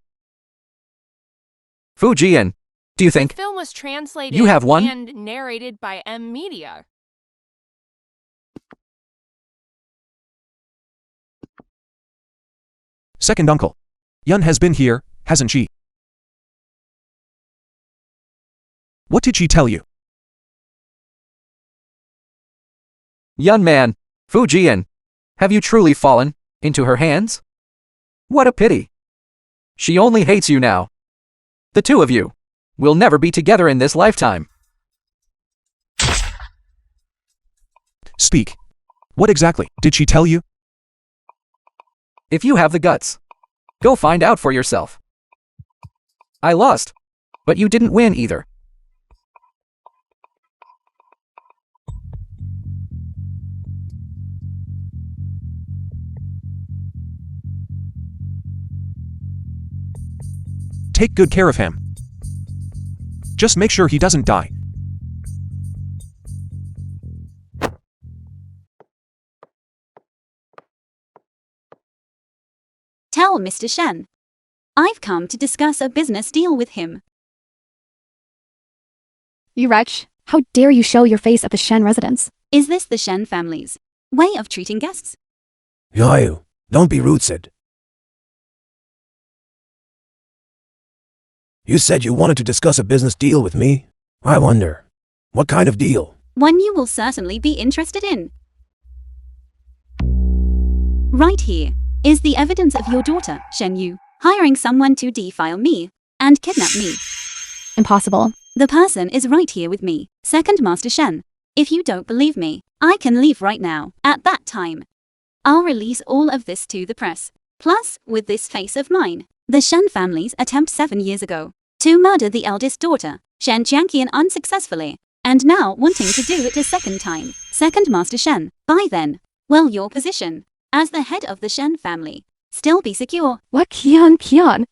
Fujian, do you The think film was translated you have one? and narrated by M Media. Second uncle. Yun has been here, hasn't she? What did she tell you? Young man, Fujian, have you truly fallen into her hands? What a pity. She only hates you now. The two of you will never be together in this lifetime. Speak. What exactly did she tell you? If you have the guts, go find out for yourself. I lost, but you didn't win either. Take good care of him. Just make sure he doesn't die. Tell Mr. Shen. I've come to discuss a business deal with him. You wretch, how dare you show your face at the Shen residence? Is this the Shen family's way of treating guests? Yayu, don't be rude, Sid. You said you wanted to discuss a business deal with me? I wonder, what kind of deal? One you will certainly be interested in. Right here is the evidence of your daughter, Shen Yu, hiring someone to defile me and kidnap me. Impossible. The person is right here with me, Second Master Shen. If you don't believe me, I can leave right now. At that time, I'll release all of this to the press. Plus, with this face of mine, the Shen family's attempt 7 years ago to murder the eldest daughter, Shen Jiangqian, unsuccessfully, and now wanting to do it a second time, Second Master Shen. By then, will your position as the head of the Shen family still be secure? What Qian?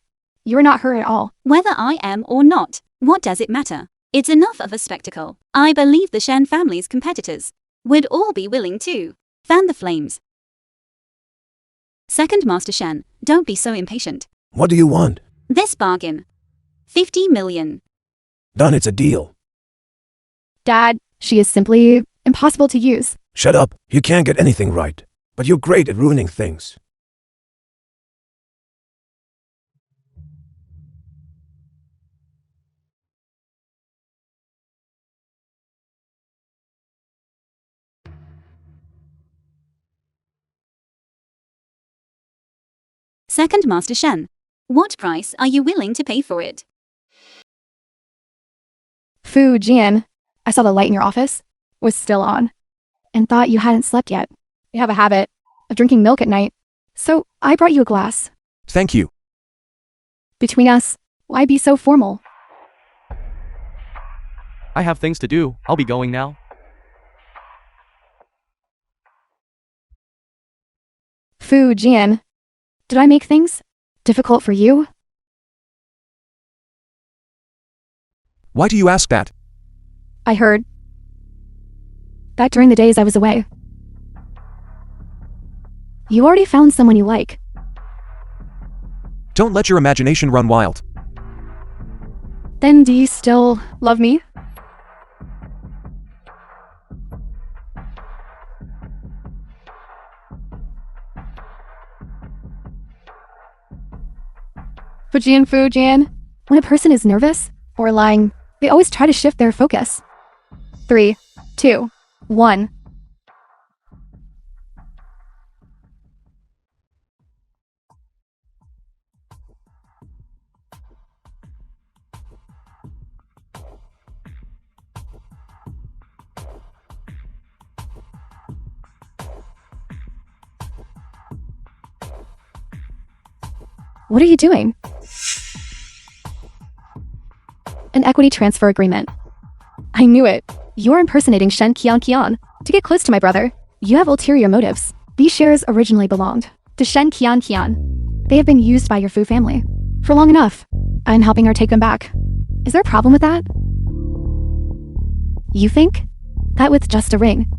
You're not her at all. Whether I am or not, what does it matter? It's enough of a spectacle. I believe the Shen family's competitors would all be willing to fan the flames. Second Master Shen, don't be so impatient. What do you want? This bargain. 50 million. Done, it's a deal. Dad, she is simply impossible to use. Shut up, you can't get anything right. But you're great at ruining things. Second Master Shen, what price are you willing to pay for it? Fujian, I saw the light in your office was still on and thought you hadn't slept yet. You have a habit of drinking milk at night, so I brought you a glass. Thank you. Between us, why be so formal? I have things to do. I'll be going now. Fujian, did I make things difficult for you? Why do you ask that? I heard that during the days I was away, you already found someone you like. Don't let your imagination run wild. Then do you still love me? Fujian, when a person is nervous or lying, they always try to shift their focus. 3, 2, 1. What are you doing? An equity transfer agreement. I knew it. You're impersonating Shen Qian to get close to my brother. You have ulterior motives. These shares originally belonged to Shen Qian. They have been used by your Fu family for long enough. I'm helping her take them back. Is there a problem with that? You think that with just a ring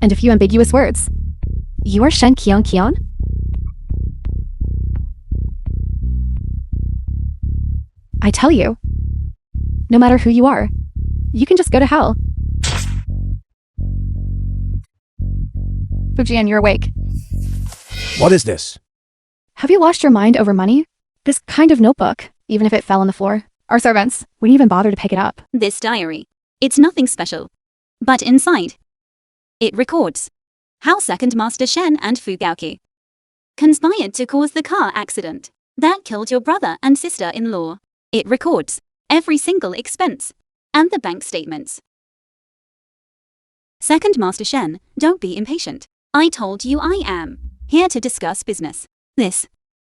and a few ambiguous words, you are Shen Qian? I tell you, no matter who you are, you can just go to hell. Fujian, you're awake. What is this? Have you lost your mind over money? This kind of notebook, even if it fell on the floor, our servants wouldn't even bother to pick it up. This diary. It's nothing special. But inside, it records how Second Master Shen and Fu Gaoqi conspired to cause the car accident that killed your brother and sister-in-law. It records every single expense and the bank statements. Second Master Shen, don't be impatient. I told you I am here to discuss business. This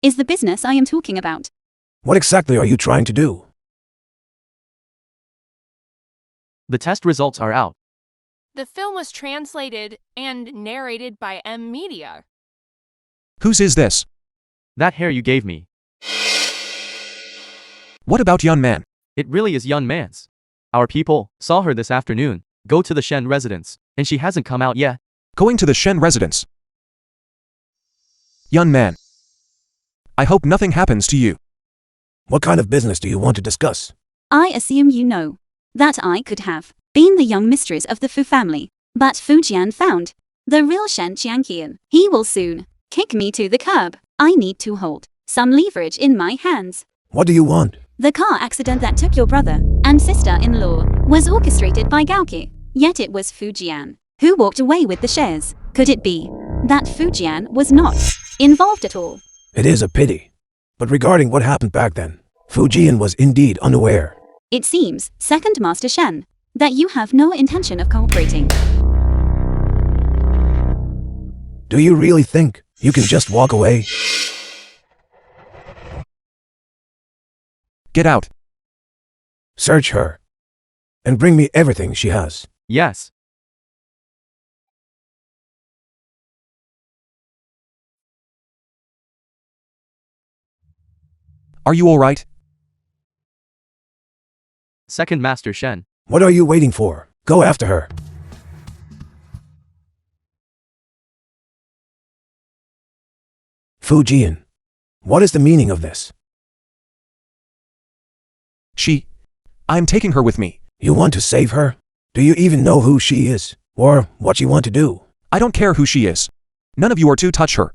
is the business I am talking about. What exactly are you trying to do? The test results are out. The film was translated and narrated by Media. Whose is this? That hair you gave me. What about Yun Man? It really is Yun Man's. Our people saw her this afternoon go to the Shen residence, and she hasn't come out yet. Going to the Shen residence. Yun Man. I hope nothing happens to you. What kind of business do you want to discuss? I assume you know that I could have been the young mistress of the Fu family, but Fujian found the real Shen Qianqian. He will soon kick me to the curb. I need to hold some leverage in my hands. What do you want? The car accident that took your brother and sister-in-law was orchestrated by Gaoqi, yet it was Fujian who walked away with the shares. Could it be that Fujian was not involved at all? It is a pity. But regarding what happened back then, Fujian was indeed unaware. It seems, Second Master Shen, that you have no intention of cooperating. Do you really think you can just walk away? Get out. Search her. And bring me everything she has. Yes. Are you all right? Second Master Shen. What are you waiting for? Go after her. Fujian. What is the meaning of this? I'm taking her with me. You want to save her? Do you even know who she is? Or what you want to do? I don't care who she is. None of you are to touch her.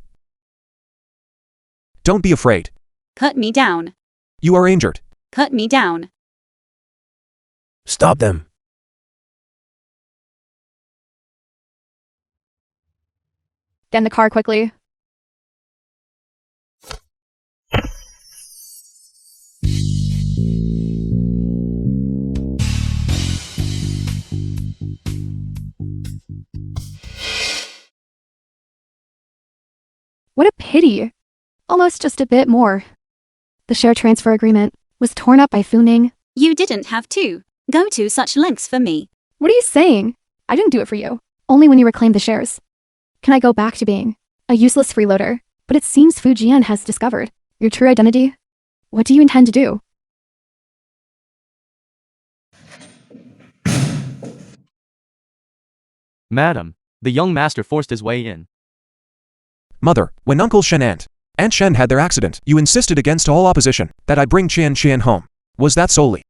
Don't be afraid. Cut me down. You are injured. Cut me down. Stop them. Get in the car quickly. What a pity. Almost just a bit more. The share transfer agreement was torn up by Fu Ning. You didn't have to go to such lengths for me. What are you saying? I didn't do it for you. Only when you reclaimed the shares. Can I go back to being a useless freeloader? But it seems Fujian has discovered your true identity. What do you intend to do? Madam, the young master forced his way in. Mother, when Uncle Shen and Aunt Shen had their accident, you insisted against all opposition that I bring Qian home. Was that solely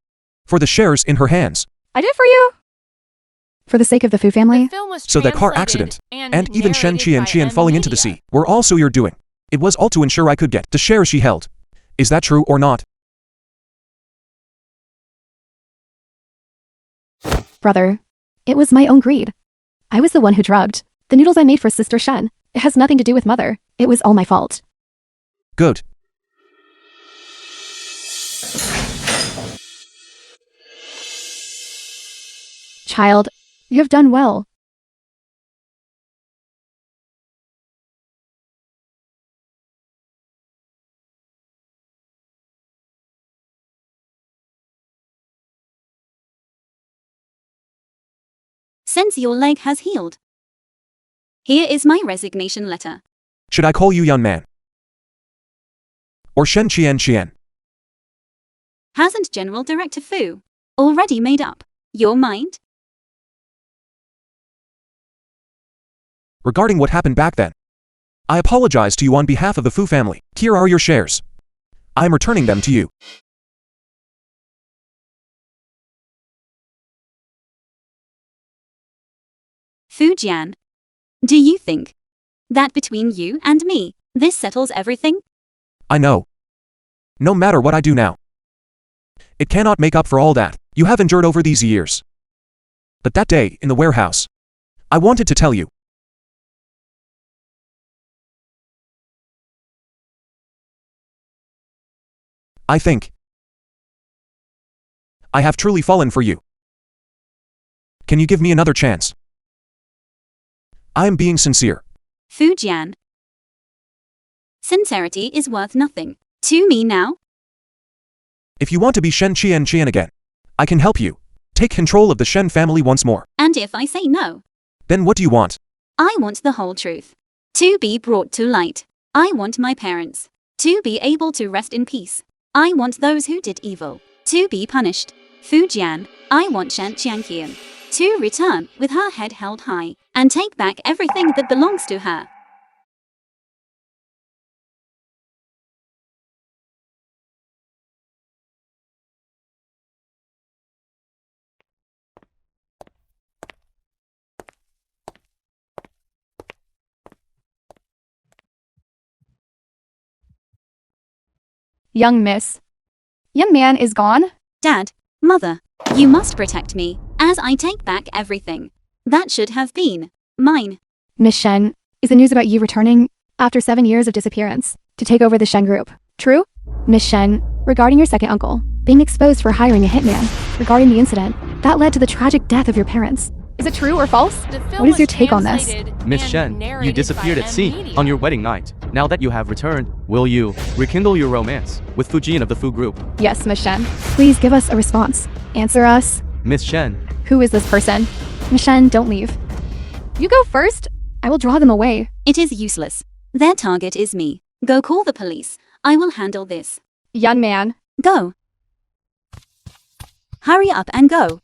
For the shares in her hands. I did for you. For the sake of the Fu family. The film was So that car translated accident, and even Shen narrated by Qian falling into the Media. sea, were also your doing. It was all to ensure I could get the shares she held. Is that true or not? Brother, it was my own greed. I was the one who drugged the noodles I made for Sister Shen. It has nothing to do with Mother. It was all my fault. Good. Child, you have done well. Since your leg has healed, here is my resignation letter. Should I call you young man? Or Shen Qian? Hasn't General Director Fu already made up your mind? Regarding what happened back then, I apologize to you on behalf of the Fu family. Here are your shares. I am returning them to you. Fu Jian, do you think that between you and me, this settles everything? I know. No matter what I do now, it cannot make up for all that you have endured over these years. But that day in the warehouse, I wanted to tell you. I think I have truly fallen for you. Can you give me another chance? I am being sincere. Fu Jian, sincerity is worth nothing to me now. If you want to be Shen Qian again, I can help you. Take control of the Shen family once more. And if I say no, Then what do you want? I want the whole truth to be brought to light. I want my parents to be able to rest in peace. I want those who did evil to be punished. Fu Jian, I want Shen Qian to return with her head held high and take back everything that belongs to her. Young miss. Young man is gone? Dad, Mother, you must protect me as I take back everything that should have been mine. Miss Shen, is the news about you returning after 7 years of disappearance to take over the Shen group true? Miss Shen, regarding your second uncle being exposed for hiring a hitman, regarding the incident that led to the tragic death of your parents, is it true or false? The film What is was your take on this? translated Miss and Shen, you narrated disappeared by at sea Media. on your wedding night. Now that you have returned, will you rekindle your romance with Fujian of the Fu Group? Yes, Miss Shen. Please give us a response. Answer us. Miss Shen, Who is this person? Miss Shen, don't leave. You go first. I will draw them away. It is useless. Their target is me. Go call the police. I will handle this. Young man. Go. Hurry up and go.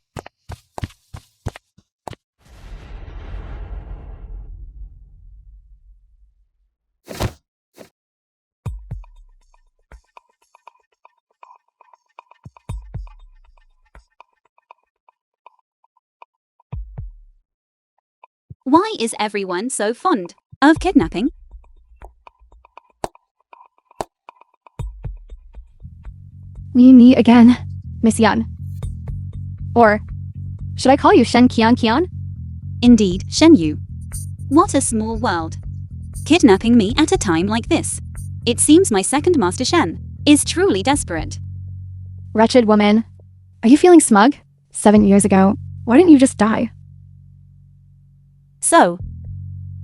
Why is everyone so fond of kidnapping? We meet again, Miss Yan. Or, should I call you Shen Qian? Indeed, Shen Yu. What a small world. Kidnapping me at a time like this. It seems my second master Shen is truly desperate. Wretched woman. Are you feeling smug? 7 years ago, why didn't you just die? So,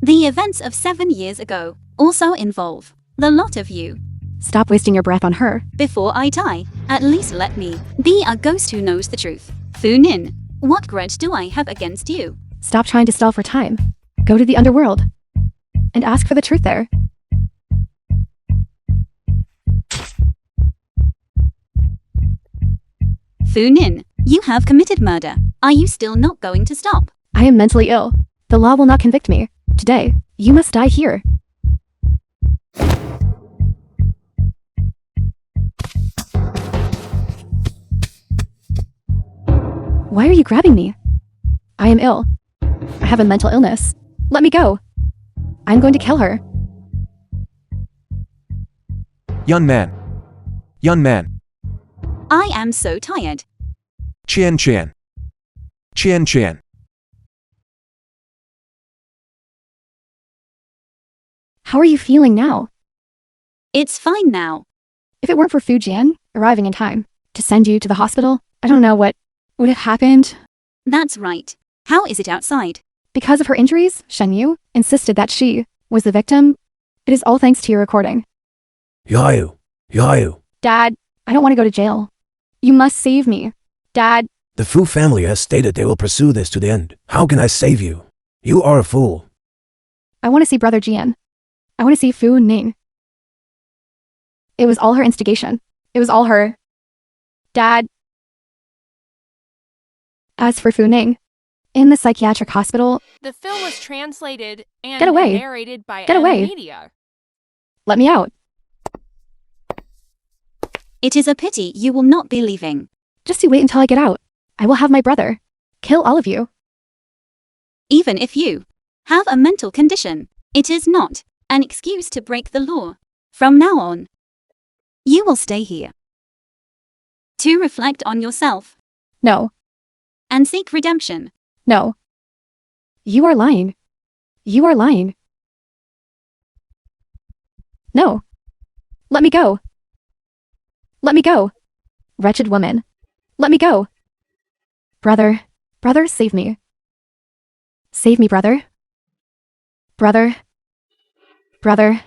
the events of 7 years ago also involve the lot of you. Stop wasting your breath on her. Before I die, at least let me be a ghost who knows the truth. Fu Nin, what grudge do I have against you? Stop trying to stall for time. Go to the underworld and ask for the truth there. Fu Nin, you have committed murder. Are you still not going to stop? I am mentally ill. The law will not convict me. Today, you must die here. Why are you grabbing me? I am ill. I have a mental illness. Let me go. I'm going to kill her. Young man. Young man. I am so tired. Chien chien. Chien chien. How are you feeling now? It's fine now. If it weren't for Fujian arriving in time to send you to the hospital, I don't know what would have happened. That's right. How is it outside? Because of her injuries, Shen Yu insisted that she was the victim. It is all thanks to your recording. Yayu. Yayu. Dad, I don't want to go to jail. You must save me. Dad, The Fu family has stated they will pursue this to the end. How can I save you? You are a fool. I want to see Brother Jian. I want to see Fu Ning. It was all her instigation. It was all her. Dad. As for Fu Ning, in the psychiatric hospital, The film was translated and Get away. narrated by Get away. Media. let me out. It is a pity you will not be leaving. Just you wait until I get out. I will have my brother kill all of you. Even if you have a mental condition, it is not an excuse to break the law. From now on, you will stay here to reflect on yourself No, and seek redemption. no. You are lying. You are lying. No. Let me go. Let me go. Wretched woman. Let me go. Brother, brother, save me. Save me, brother. Brother. Brother.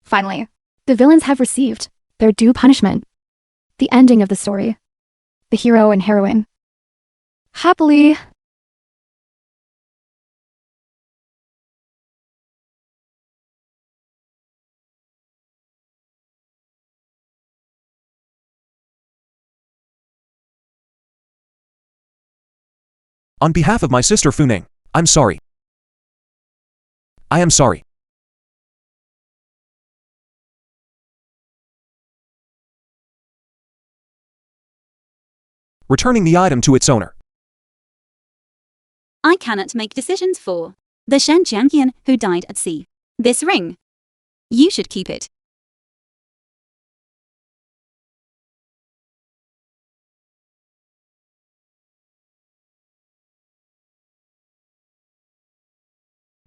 Finally, the villains have received their due punishment. The ending of the story. The hero and heroine. Happily. On behalf of my sister Funing, I'm sorry. I am sorry. Returning the item to its owner. I cannot make decisions for the Shen Jiangyan who died at sea. This ring, you should keep it.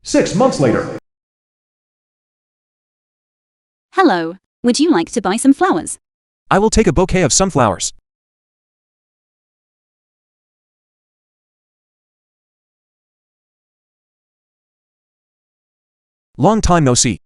Six months later. Hello, would you like to buy some flowers? I will take a bouquet of sunflowers. Long time no see.